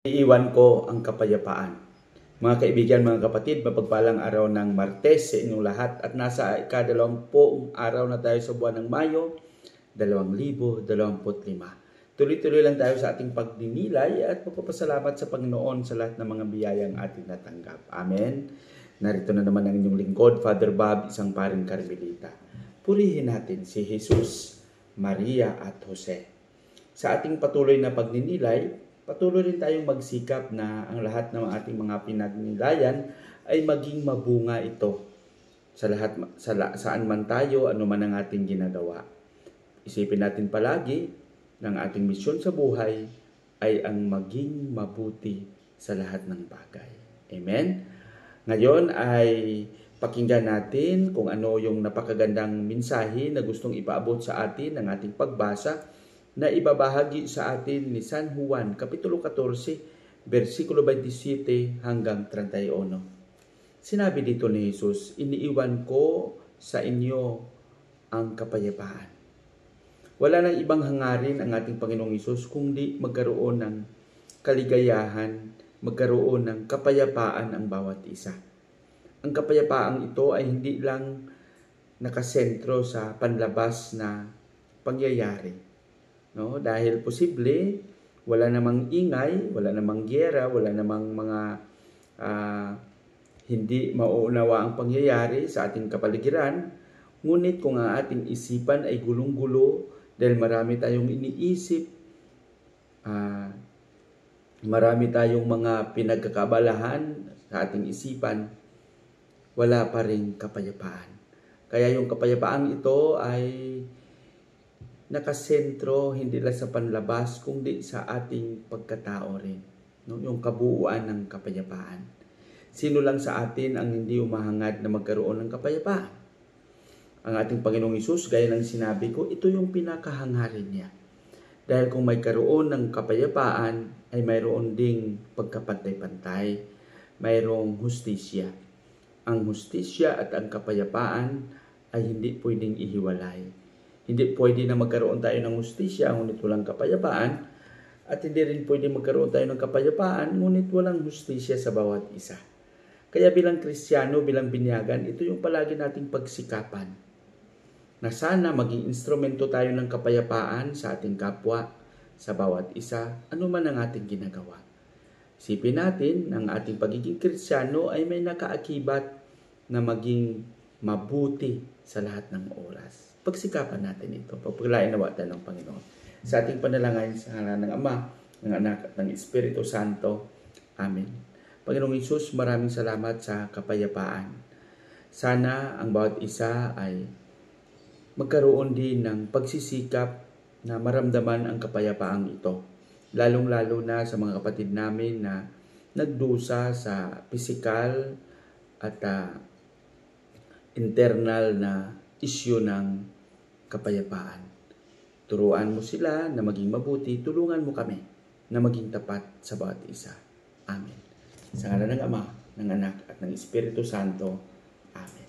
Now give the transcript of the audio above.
Iiwan ko ang kapayapaan. Mga kaibigan, mga kapatid, mapagpalang araw ng Martes sa inyong lahat at nasa ika-20 araw na tayo sa buwan ng Mayo, 2025. Tuloy-tuloy lang tayo sa ating pagdinilay at pagpapasalamat sa Panginoon sa lahat ng mga biyayang ating natanggap. Amen. Narito na naman ang inyong lingkod, Father Bob, isang paring Karmelita. Purihin natin si Jesus, Maria at Jose. Sa ating patuloy na pagdinilay, patuloy rin tayong magsikap na ang lahat ng ating mga pinagnilayan ay maging mabunga ito sa lahat, saan man tayo, ano man ang ating ginagawa. Isipin natin palagi ng ating misyon sa buhay ay ang maging mabuti sa lahat ng bagay. Amen? Ngayon ay pakinggan natin kung ano yung napakagandang mensahe na gustong ipaabot sa atin ng ating pagbasa na ibabahagi sa atin ni San Juan, Kapitulo 14, versikulo 27 hanggang 31. Sinabi dito ni Jesus, iniiwan ko sa inyo ang kapayapaan. Wala nang ibang hangarin ang ating Panginoong Jesus kundi magkaroon ng kaligayahan, magkaroon ng kapayapaan ang bawat isa. Ang kapayapaang ito ay hindi lang nakasentro sa panlabas na pangyayari. No? Dahil posible, wala namang ingay, wala namang giyera, wala namang mga hindi mauunawa ang pangyayari sa ating kapaligiran. Ngunit kung ang ating isipan ay gulong-gulo dahil marami tayong iniisip, marami tayong mga pinagkakabalahan sa ating isipan, wala pa ring kapayapaan. Kaya yung kapayapaang ito ay nakasentro hindi lang sa panlabas kundi sa ating pagkatao rin, no? Yung kabuuan ng kapayapaan. Sino lang sa atin ang hindi umahangad na magkaroon ng kapayapaan? Ang ating Panginoong Hesus, gaya ng sinabi ko, ito yung pinakahangarin niya. Dahil kung may karoon ng kapayapaan ay mayroon ding pagkapantay-pantay, mayroong hustisya. Ang hustisya at ang kapayapaan ay hindi pwedeng ihiwalay. Hindi pwede na magkaroon tayo ng hustisya ngunit walang kapayapaan at hindi rin pwede magkaroon tayo ng kapayapaan ngunit walang hustisya sa bawat isa. Kaya bilang Kristiyano, bilang binyagan, ito yung palagi nating pagsikapan na sana maging instrumento tayo ng kapayapaan sa ating kapwa, sa bawat isa, ano man ang ating ginagawa. Isipin natin, ang ating pagiging Kristiyano ay may nakaakibat na maging mabuti sa lahat ng oras. Pagsikapan natin ito. Pagpaglain nawa tayo ng Panginoon. Sa ating panalangin sa ngalan ng Ama, ng Anak at ng Espiritu Santo. Amen. Panginoong Hesus, maraming salamat sa kapayapaan. Sana ang bawat isa ay magkaroon din ng pagsisikap na maramdaman ang kapayapaang ito. Lalong-lalo na sa mga kapatid namin na nagdusa sa pisikal at internal na isyu ng kapayapaan. Turuan mo sila na maging mabuti, tulungan mo kami na maging tapat sa bawat isa. Amen. Sa ngalan ng Ama, ng Anak at ng Espiritu Santo. Amen.